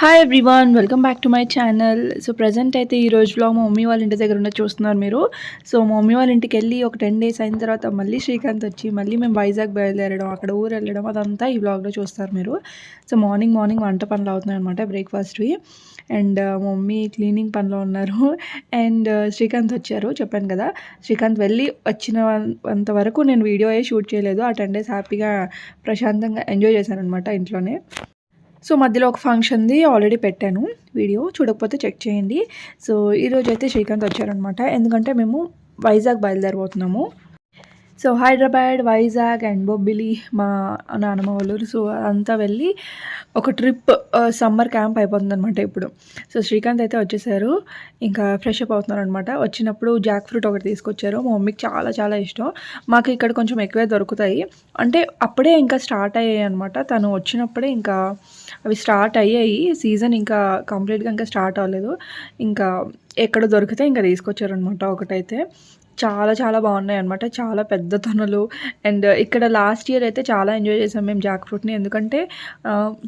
Hi everyone, welcome back to my channel. So present అయితే ఈ రోజు వ్లాగ్ మా మమ్మీ వాళ్ళ ఇంటి దగ్గర ఉన్న చూస్తున్నారు మీరు. సో మా మమ్మీ వాళ్ళ ఇంటికి వెళ్ళి ఒక 10 డేస్ అయిన తర్వాత మళ్ళీ శ్రీకాంత్ వచ్చి మళ్ళీ మేము వైజాగ్ బయలుదేరడం, అక్కడ ఊరు వెళ్ళడం అదంతా ఈ వ్లాగ్లో చూస్తారు మీరు. సో మార్నింగ్ వంట పనులు అవుతున్నాయి అనమాట, బ్రేక్ఫాస్ట్వి. అండ్ మా మమ్మీ క్లీనింగ్ పనిలో ఉన్నారు. అండ్ శ్రీకాంత్ వచ్చారు, చెప్పాను కదా. శ్రీకాంత్ వెళ్ళి వచ్చినంత వరకు నేను వీడియో షూట్ చేయలేదు. ఆ 10 డేస్ హ్యాపీగా ప్రశాంతంగా ఎంజాయ్ చేశాను అనమాట ఇంట్లోనే. సో మధ్యలో ఒక ఫంక్షన్ది ఆల్రెడీ పెట్టాను వీడియో, చూడకపోతే చెక్ చేయండి. సో ఈరోజు అయితే శ్రీకాంత్ వచ్చారనమాట, ఎందుకంటే మేము వైజాగ్ బయలుదేరిపోతున్నాము. సో హైదరాబాద్, వైజాగ్ అండ్ బొబ్బిలి మా నానమ్మ వాళ్ళు. సో అంతా వెళ్ళి ఒక ట్రిప్, సమ్మర్ క్యాంప్ అయిపోతుంది అనమాట ఇప్పుడు. సో శ్రీకాంత్ అయితే వచ్చేసారు, ఇంకా ఫ్రెష్ అప్ అవుతున్నారు అనమాట. వచ్చినప్పుడు జాక్ ఫ్రూట్ ఒకటి తీసుకొచ్చారు, మా మమ్మీకి చాలా చాలా ఇష్టం. మాకు ఇక్కడ కొంచెం ఎక్కువే దొరుకుతాయి, అంటే అప్పుడే ఇంకా స్టార్ట్ అయ్యాయి అనమాట. తను వచ్చినప్పుడే ఇంకా అవి స్టార్ట్ అయ్యాయి, సీజన్ ఇంకా కంప్లీట్గా ఇంకా స్టార్ట్ అవ్వలేదు. ఇంకా ఎక్కడ దొరికితే ఇంకా తీసుకొచ్చారనమాట ఒకటైతే. చాలా చాలా బాగున్నాయి అనమాట, చాలా పెద్ద తొనలు. అండ్ ఇక్కడ లాస్ట్ ఇయర్ అయితే చాలా ఎంజాయ్ చేసాం మేము జాక్ ఫ్రూట్ని, ఎందుకంటే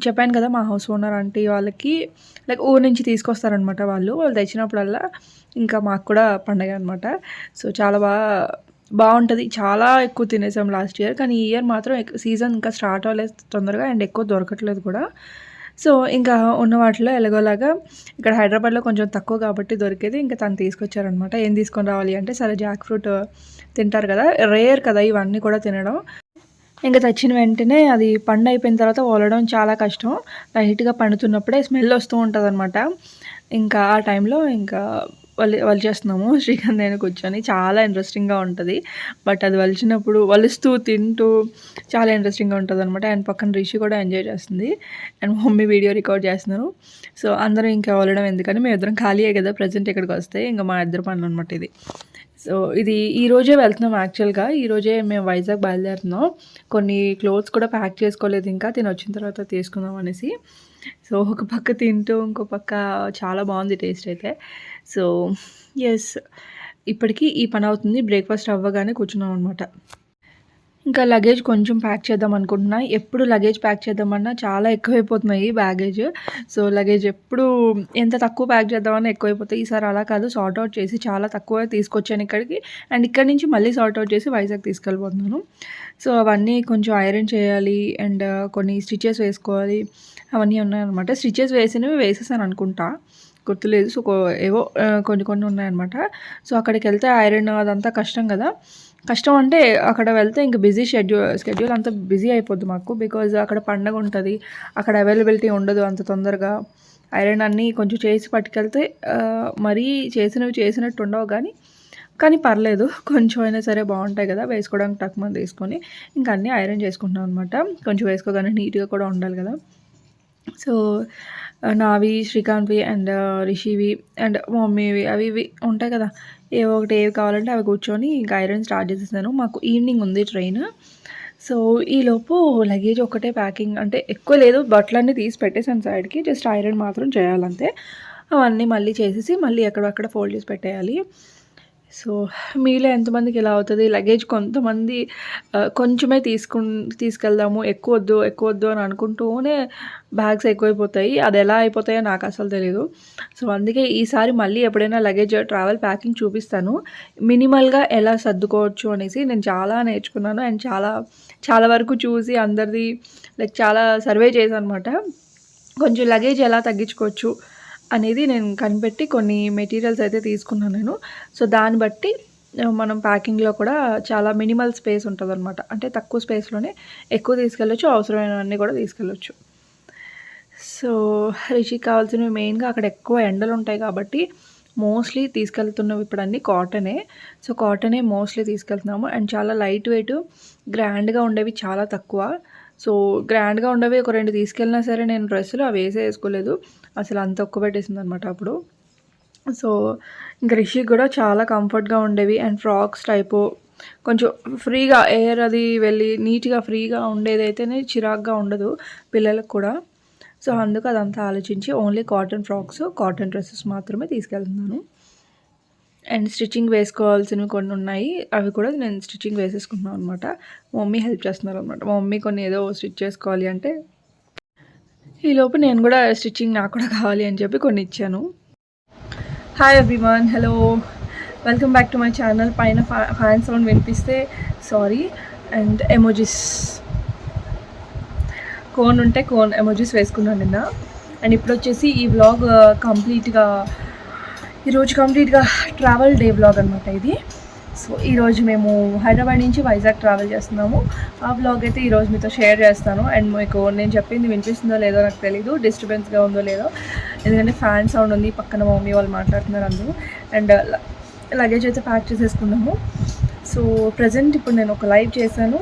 చెప్పాను కదా మా హౌస్ ఓనర్ ఆంటీ వాళ్ళకి లైక్ ఊరు నుంచి తీసుకొస్తారనమాట. వాళ్ళు తెచ్చినప్పుడల్లా ఇంకా మాకు కూడా పండగ అనమాట. సో చాలా బాగుంటుంది, చాలా ఎక్కువ తినేసాం లాస్ట్ ఇయర్. కానీ ఈ ఇయర్ మాత్రం సీజన్ ఇంకా స్టార్ట్ అవ్వలేదు తొందరగా, అండ్ ఎక్కువ దొరకట్లేదు కూడా. సో ఇంకా ఉన్న వాటిలో ఎలాగోలాగా ఇక్కడ హైదరాబాద్లో కొంచెం తక్కువ కాబట్టి దొరికేది, ఇంకా తను తీసుకొచ్చారనమాట. ఏం తీసుకొని రావాలి అంటే, సరే జాక్ ఫ్రూట్ తింటారు కదా, రేర్ కదా ఇవన్నీ కూడా తినడం. ఇంకా తెచ్చిన వెంటనే అది పండు అయిపోయిన తర్వాత వలడం చాలా కష్టం. లైట్గా పండుతున్నప్పుడే స్మెల్ వస్తూ ఉంటుంది అనమాట. ఇంకా ఆ టైంలో ఇంకా వలిచేస్తున్నాము శ్రీకాంత్ నేను కూర్చొని. చాలా ఇంట్రెస్టింగ్గా ఉంటుంది, బట్ అది వలిచినప్పుడు వలుస్తూ తింటూ చాలా ఇంట్రెస్టింగ్గా ఉంటుంది అనమాట. అండ్ పక్కన రిషి కూడా ఎంజాయ్ చేస్తుంది, అండ్ మమ్మీ వీడియో రికార్డ్ చేస్తున్నారు. సో అందరూ ఇంకా వలడం ఎందుకని, మేము ఇద్దరం ఖాళీయే కదా ప్రజెంట్ ఇక్కడికి వస్తే, ఇంకా మా ఇద్దరు పనులు అనమాట ఇది. సో ఇది ఈరోజే వెళ్తున్నాం యాక్చువల్గా, ఈరోజే మేము వైజాగ్ బయలుదేరుతున్నాం. కొన్ని క్లోత్స్ కూడా ప్యాక్ చేసుకోలేదు, ఇంకా తిని వచ్చిన తర్వాత తీసుకుందాం అనేసి. సో ఒక పక్క తింటూ ఇంకో పక్క చాలా బాగుంది టేస్ట్ అయితే. సో ఎస్, ఇప్పటికీ ఈ పని అవుతుంది. బ్రేక్ఫాస్ట్ అవ్వగానే కూర్చున్నాం అనమాట. ఇంకా లగేజ్ కొంచెం ప్యాక్ చేద్దాం అనుకుంటున్నా. ఎప్పుడు లగేజ్ ప్యాక్ చేద్దామన్నా చాలా ఎక్కువైపోతున్నాయి బ్యాగేజ్. సో లగేజ్ ఎప్పుడు ఎంత తక్కువ ప్యాక్ చేద్దామన్నా ఎక్కువైపోతాయి. ఈసారి అలా కాదు, సార్ట్ అవుట్ చేసి చాలా తక్కువ తీసుకొచ్చాను ఇక్కడికి, అండ్ ఇక్కడి నుంచి మళ్ళీ సార్ట్ అవుట్ చేసి వైజాగ్ తీసుకెళ్ళిపోతున్నాను. సో అవన్నీ కొంచెం ఐరన్ చేయాలి, అండ్ కొన్ని స్టిచెస్ వేసుకోవాలి, అవన్నీ ఉన్నాయన్నమాట. స్టిచెస్ వేసినవి వేసేసాను అనుకుంటా, గుర్తులేదు. సో ఏవో కొన్ని ఉన్నాయన్నమాట. సో అక్కడికి వెళ్తే ఐరన్ అదంతా కష్టం కదా. కష్టం అంటే అక్కడ వెళ్తే ఇంకా బిజీ షెడ్యూల్ అంతా బిజీ అయిపోద్ది మాకు, బికాజ్ అక్కడ పండగ ఉంటుంది, అక్కడ అవైలబిలిటీ ఉండదు అంత తొందరగా. ఐరన్ అన్నీ కొంచెం చేసి పట్టుకెళ్తే మరీ చేసినట్టు ఉండవు, కానీ పర్లేదు, కొంచెం అయినా సరే బాగుంటాయి కదా వేసుకోవడానికి. టక్మని తీసుకొని ఇంకా అన్నీ ఐరన్ చేసుకుంటున్నాం అనమాట. కొంచెం వేసుకోగానే నీట్గా కూడా ఉండాలి కదా. సో నావి, శ్రీకాంత్వి అండ్ రిషివి అండ్ మమ్మీవి అవి ఇవి ఉంటాయి కదా, ఏవి కావాలంటే అవి కూర్చొని ఇంకా ఐరన్ స్టార్ట్ చేసేసాను. మాకు ఈవినింగ్ ఉంది ట్రైన్. సో ఈలోపు లగేజ్ ఒకటే ప్యాకింగ్, అంటే ఎక్కువ లేదు, బట్టలన్నీ తీసి పెట్టేసాను సైడ్కి, జస్ట్ ఐరన్ మాత్రం చేయాలంతే. అవన్నీ మళ్ళీ చేసేసి మళ్ళీ ఎక్కడక్కడ ఫోల్డ్ చేసి పెట్టేయాలి. సో మీలో ఎంతమందికి ఇలా అవుతుంది? లగేజ్ కొంతమంది కొంచెమే తీసుకెళ్దాము, ఎక్కువ వద్దు అని అనుకుంటూనే బ్యాగ్స్ ఎక్కువైపోతాయి. అది ఎలా అయిపోతాయో నాకు అసలు తెలియదు. సో అందుకే ఈసారి మళ్ళీ ఎప్పుడైనా లగేజ్ ట్రావెల్ ప్యాకింగ్ చూపిస్తాను, మినిమల్గా ఎలా సర్దుకోవచ్చు అనేసి. నేను చాలా నేర్చుకున్నాను, అండ్ చాలా వరకు చూసి అందరిది లైక్ చాలా సర్వే చేశాను అనమాట. కొంచెం లగేజ్ ఎలా తగ్గించుకోవచ్చు అనేది నేను కనిపెట్టి కొన్ని మెటీరియల్స్ అయితే తీసుకున్నాను నేను. సో దాన్ని బట్టి మనం ప్యాకింగ్లో కూడా చాలా మినిమల్ స్పేస్ ఉంటుంది అనమాట, అంటే తక్కువ స్పేస్లోనే ఎక్కువ తీసుకెళ్ళొచ్చు, అవసరమైనవన్నీ కూడా తీసుకెళ్ళొచ్చు. సో రిషికి కావాల్సినవి మెయిన్గా అక్కడ ఎక్కువ ఎండలు ఉంటాయి కాబట్టి మోస్ట్లీ తీసుకెళ్తున్నవి ఇప్పుడు అన్నీ కాటనే. సో కాటనే మోస్ట్లీ తీసుకెళ్తున్నాము, అండ్ చాలా లైట్ వెయిట్, గ్రాండ్గా ఉండేవి చాలా తక్కువ. సో గ్రాండ్గా ఉండేవి ఒక 2 తీసుకెళ్ళినా సరే నేను డ్రెస్సులు అవి వేసుకోలేదు, అసలు అంత ఒక్క పెట్టేసింది అనమాట అప్పుడు. సో ఇంకా రిషికి కూడా చాలా కంఫర్ట్గా ఉండేవి, అండ్ ఫ్రాక్స్ టైపు కొంచెం ఫ్రీగా ఎయిర్ అది వెళ్ళి నీట్గా ఫ్రీగా ఉండేదైతేనే చిరాగ్గా ఉండదు పిల్లలకు కూడా. సో అందుకు అదంతా ఆలోచించి only cotton frocks, cotton dresses మాత్రమే తీసుకెళ్తున్నాను. అండ్ స్టిచ్చింగ్ వేసుకోవాల్సినవి కొన్ని ఉన్నాయి, అవి కూడా నేను స్టిచ్చింగ్ వేసేసుకుంటున్నాను అనమాట. మా మమ్మీ హెల్ప్ చేస్తున్నారు అనమాట. మా మమ్మీ కొన్ని ఏదో స్టిచ్ చేసుకోవాలి అంటే ఈలోపు నేను కూడా స్టిచ్చింగ్ నాకు కూడా కావాలి అని చెప్పి కొన్ని ఇచ్చాను. Hi everyone, hello, welcome back to my channel. పైన ఫ్యాన్ సౌండ్ వినిపిస్తే సారీ. అండ్ ఎమోజీస్ కోన్ ఉంటే కోన్ ఎమోజీస్ వేసుకున్నాను నిన్న. అండ్ ఇప్పుడు వచ్చేసి ఈ వ్లాగ్ ఈరోజు కంప్లీట్గా ట్రావెల్ డే వ్లాగ్ అనమాట ఇది. సో ఈరోజు మేము హైదరాబాద్ నుంచి వైజాగ్ ట్రావెల్ చేస్తున్నాము. ఆ వ్లాగ్ అయితే ఈరోజు మీతో షేర్ చేస్తాను. అండ్ మీకు నేను చెప్పింది వినిపిస్తుందో లేదో నాకు తెలీదు, డిస్టర్బెన్స్గా ఉందో లేదో, ఎందుకంటే ఫ్యాన్ సౌండ్ ఉంది, పక్కన మా మమ్మీ వాళ్ళు మాట్లాడుతున్నారు అందరూ. అండ్ లగేజ్ అయితే ప్యాక్ చేసేసుకున్నాము. సో ప్రజెంట్ ఇప్పుడు నేను ఒక లైవ్ చేశాను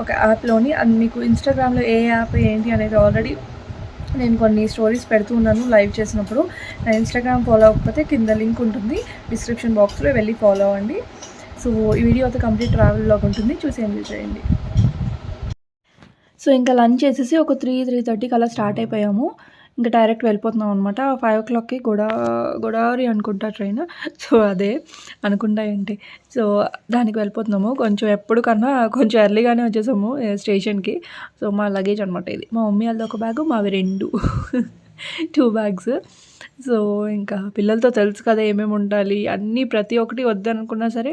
ఒక యాప్లోని. అది మీకు ఇన్స్టాగ్రామ్లో ఏ యాప్ ఏంటి అనేది ఆల్రెడీ నేను కొన్ని స్టోరీస్ పెడుతూ ఉన్నాను లైవ్ చేసినప్పుడు. నా ఇన్స్టాగ్రామ్ ఫాలో అవ్వకపోతే కింద లింక్ ఉంటుంది డిస్క్రిప్షన్ బాక్స్లో, వెళ్ళి ఫాలో అవ్వండి. సో ఈ వీడియో అయితే కంప్లీట్ ట్రావెల్ వ్లాగ్ ఉంటుంది, చూసి ఎంజాయ్ చేయండి. సో ఇంకా లంచ్ చేసేసి ఒక 3:30కి అలా స్టార్ట్ అయిపోయాము. ఇంకా డైరెక్ట్ వెళ్ళిపోతున్నాం అనమాట. 5 o'clockకి గోదావరి అనుకుంటా ట్రైన్. సో అదే అనుకుంటా ఏంటి. సో దానికి వెళ్ళిపోతున్నాము. కొంచెం ఎప్పుడు కన్నా కొంచెం ఎర్లీగానే వచ్చేసాము స్టేషన్కి. సో మా లగేజ్ అనమాట ఇది. మా మమ్మీ వాళ్ళది ఒక బ్యాగు, మావి 2 బ్యాగ్స్. సో ఇంకా పిల్లలతో తెలుసు కదా ఏమేమి ఉండాలి అన్నీ, ప్రతి ఒక్కటి వద్దనుకున్నా సరే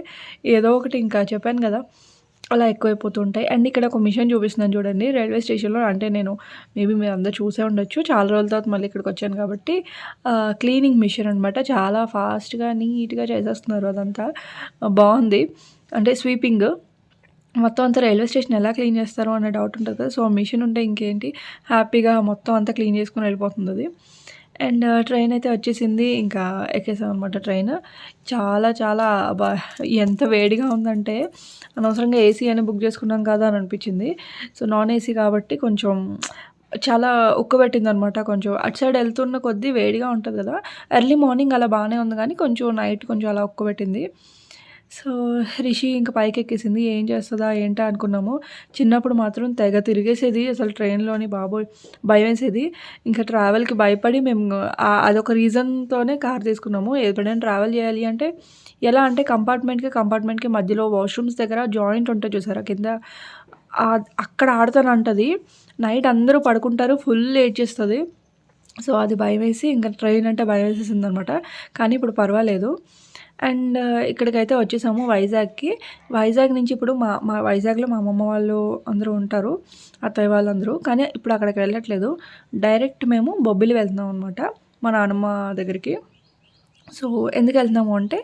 ఏదో ఒకటి, ఇంకా చెప్పాను కదా అలా ఎక్కువైపోతూ ఉంటాయి. అండ్ ఇక్కడ ఒక మిషన్ చూపిస్తున్నాను చూడండి రైల్వే స్టేషన్లో. అంటే నేను మేబీ మీరు అందరూ చూసే ఉండొచ్చు, చాలా రోజుల తర్వాత మళ్ళీ ఇక్కడికి వచ్చాను కాబట్టి. క్లీనింగ్ మిషన్ అనమాట. చాలా ఫాస్ట్గా నీట్గా చేసేస్తున్నారు, అదంతా బాగుంది. అంటే స్వీపింగ్ మొత్తం అంతా రైల్వే స్టేషన్ ఎలా క్లీన్ చేస్తారో అనే డౌట్ ఉంటుంది కదా. సో మిషన్ ఉంటే ఇంకేంటి, హ్యాపీగా మొత్తం అంతా క్లీన్ చేసుకుని వెళ్ళిపోతుంది అది. అండ్ ట్రైన్ అయితే వచ్చేసింది. ఇంకా ఎక్కేసాం అనమాట ట్రైన్. చాలా చాలా ఎంత వేడిగా ఉందంటే అనవసరంగా ఏసీ అని బుక్ చేసుకున్నాం కదా అని అనిపించింది. సో నాన్ ఏసీ కాబట్టి కొంచెం చాలా ఉక్కబెట్టింది అనమాట. కొంచెం అటు సైడ్ వెళ్తున్న కొద్దీ వేడిగా ఉంటుంది కదా. ఎర్లీ మార్నింగ్ అలా బాగానే ఉంది, కానీ కొంచెం నైట్ కొంచెం అలా ఉక్కబెట్టింది. సో రిషి ఇంకా పైకి ఎక్కేసింది. ఏం చేస్తుందా ఏంటా అనుకున్నాము. చిన్నప్పుడు మాత్రం తెగ తిరిగేసేది అసలు ట్రైన్లోని, బాబోయ్ భయం వేసేది. ఇంకా ట్రావెల్కి భయపడి మేము అదొక రీజన్తోనే కార్ తీసుకున్నాము. ఎప్పుడైనా ట్రావెల్ చేయాలి అంటే ఎలా అంటే కంపార్ట్మెంట్కి మధ్యలో వాష్రూమ్స్ దగ్గర జాయింట్ ఉంటుంది చూసారా కింద, అక్కడ ఆడుతానంటది. నైట్ అందరూ పడుకుంటారు, ఫుల్ ఏడ్చేస్తుంది. సో అది భయం వేసి ఇంకా ట్రైన్ అంటే భయం వేసేసింది అనమాట. కానీ ఇప్పుడు పర్వాలేదు. అండ్ ఇక్కడికైతే వచ్చేసాము వైజాగ్కి. వైజాగ్ నుంచి ఇప్పుడు మా వైజాగ్లో మా అమ్మమ్మ వాళ్ళు అందరూ ఉంటారు, అత్తయ్య వాళ్ళందరూ. కానీ ఇప్పుడు అక్కడికి వెళ్ళట్లేదు, డైరెక్ట్ మేము బొబ్బిలి వెళ్తున్నాం అనమాట మా నాన్నమ్మ దగ్గరికి. సో ఎందుకు వెళ్తున్నాము అంటే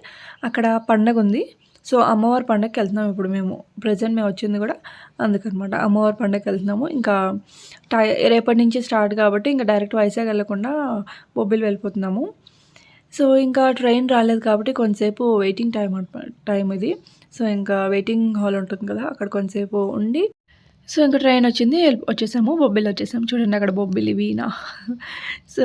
అక్కడ పండగ ఉంది. సో అమ్మవారి పండగకి వెళ్తున్నాము ఇప్పుడు మేము. ప్రజెంట్ మేము వచ్చింది కూడా అందుకనమాట, అమ్మవారి పండగకి వెళ్తున్నాము. ఇంకా రేపటి నుంచి స్టార్ట్ కాబట్టి ఇంకా డైరెక్ట్ వైజాగ్ వెళ్ళకుండా బొబ్బిలి వెళ్ళిపోతున్నాము. సో ఇంకా ట్రైన్ రాలేదు కాబట్టి కొంతసేపు వెయిటింగ్ టైం ఇది. సో ఇంకా వెయిటింగ్ హాల్ ఉంటుంది కదా, అక్కడ కొంతసేపు ఉండి సో ఇంకా ట్రైన్ వచ్చింది, వచ్చేసాము బొబ్బిలి వచ్చేసాము. చూడండి అక్కడ బొబ్బిలి వీణ. సో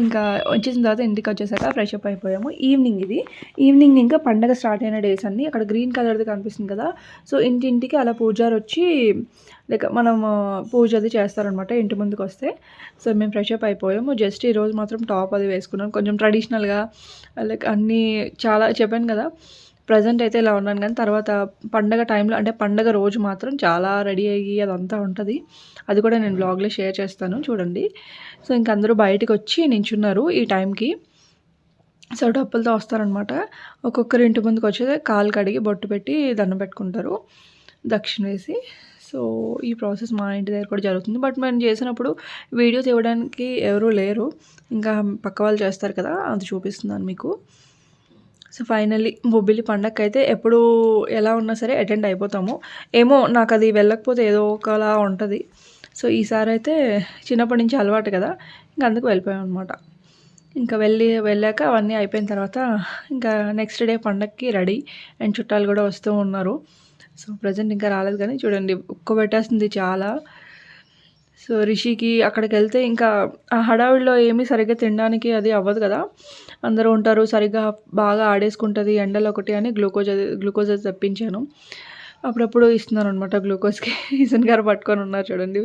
ఇంకా వచ్చేసిన తర్వాత ఇంటికి వచ్చేసాక ఫ్రెష్ అప్ అయిపోయాము. ఈవినింగ్ ఇంకా పండగ స్టార్ట్ అయిన డేస్ అన్నీ అక్కడ గ్రీన్ కలర్ది కనిపిస్తుంది కదా. సో ఇంటింటికి అలా పూజారి వచ్చి లైక్ మనం పూజ అది చేస్తారనమాట ఇంటి ముందుకు వస్తే. సో మేము ఫ్రెష్ అప్ అయిపోయాము. జస్ట్ ఈరోజు మాత్రం టాప్ అది వేసుకున్నాం, కొంచెం ట్రెడిషనల్గా. లైక్ అన్నీ చాలా చెప్పాను కదా, ప్రజెంట్ అయితే ఇలా ఉన్నాను. కానీ తర్వాత పండగ టైంలో అంటే పండగ రోజు మాత్రం చాలా రెడీ అయ్యి అదంతా ఉంటుంది. అది కూడా నేను బ్లాగ్లో షేర్ చేస్తాను చూడండి. సో ఇంక అందరూ బయటకు వచ్చి నించున్నారు ఈ టైంకి. సో డప్పులతో వస్తారనమాట. ఒక్కొక్కరు ఇంటి ముందుకు వచ్చి కాలు కడిగి బొట్టు పెట్టి దండం పెట్టుకుంటారు దక్షిణ వేసి. సో ఈ ప్రాసెస్ మా ఇంటి దగ్గర కూడా జరుగుతుంది. బట్ మేము చేసినప్పుడు వీడియో తీయడానికి ఎవరూ లేరు, ఇంకా పక్క వాళ్ళు చేస్తారు కదా, అది చూపిస్తున్నాను మీకు. సో ఫైనల్లీ బొబ్బిలి పండగకి అయితే ఎప్పుడు ఎలా ఉన్నా సరే అటెండ్ అయిపోతాము. ఏమో నాకు అది వెళ్ళకపోతే ఏదో ఒకలా ఉంటుంది. సో ఈసారి అయితే చిన్నప్పటి నుంచి అలవాటు కదా, ఇంకా అందుకు వెళ్ళిపోయాం అనమాట. ఇంకా వెళ్ళాక అవన్నీ అయిపోయిన తర్వాత ఇంకా నెక్స్ట్ డే పండగకి రెడీ. అండ్ చుట్టాలు కూడా వస్తూ ఉన్నారు. సో ప్రజెంట్ ఇంకా రాలేదు, కానీ చూడండి ఉక్క పెట్టేస్తుంది చాలా. సో రిషికి అక్కడికి వెళ్తే ఇంకా ఆ హడావిడిలో ఏమీ సరిగ్గా తినడానికి అది అవ్వదు కదా, అందరూ ఉంటారు, సరిగ్గా బాగా ఆడేసుకుంటుంది ఎండలో ఒకటి అని గ్లూకోజ్ అది తెప్పించాను. అప్పుడప్పుడు ఇస్తున్నారు అనమాట గ్లూకోజ్కి. ఇసన్ గారు పట్టుకొని ఉన్నారు చూడండి,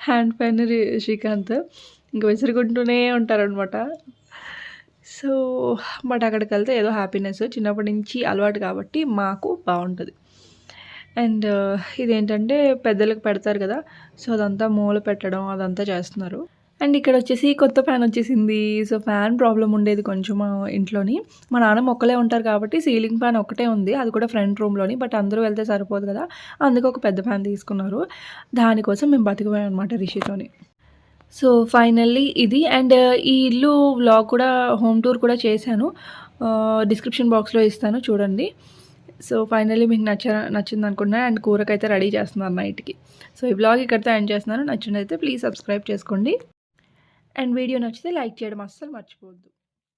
హ్యాండ్ పెన్ శ్రీకాంత్ ఇంకా విసురుకుంటూనే ఉంటారనమాట. సో బట్ అక్కడికి వెళ్తే ఏదో హ్యాపీనెస్, చిన్నప్పటి నుంచి అలవాటు కాబట్టి మాకు బాగుంటుంది. అండ్ ఇదేంటంటే పెద్దలకు పెడతారు కదా, సో అదంతా మూల పెట్టడం అదంతా చేస్తున్నారు. అండ్ ఇక్కడొచ్చేసి కొత్త ఫ్యాన్ వచ్చేసింది. సో, ఫ్యాన్ ప్రాబ్లమ్ ఉండేది కొంచెం ఇంట్లోని. మా నాన్నమ్మ ఒక్కలే ఉంటారు కాబట్టి సీలింగ్ ఫ్యాన్ ఒక్కటే ఉంది. అది కూడా ఫ్రంట్ రూమ్‌లోని. బట్ అందరూ వెళ్తే సరిపోదు కదా! అందుకే ఒక పెద్ద ఫ్యాన్ తీసుకున్నారు. దానికోసం మేము బతికిపోయామనమాట రిషితోని. సో, ఫైనల్లీ ఇది అండ్ ఈ ఇల్లు వ్లాగ్ కూడా హోమ్ టూర్ కూడా చేశాను. డిస్క్రిప్షన్ బాక్స్‌లో ఇస్తాను చూడండి. సో, ఫైనల్లీ మీకు నచ్చిందనుకుంటున్నాను అండ్ కూరకైతే రెడీ చేస్తున్నాను నైట్‌కి. సో, ఈ వ్లాగ్ ఇక్కడితో ఎండ్ చేస్తున్నాను. నచ్చినట్లయితే ప్లీజ్ సబ్స్క్రైబ్ చేసుకోండి. అండ్ వీడియో నచ్చితే లైక్ చేయడం అస్సలు మర్చిపోవద్దు.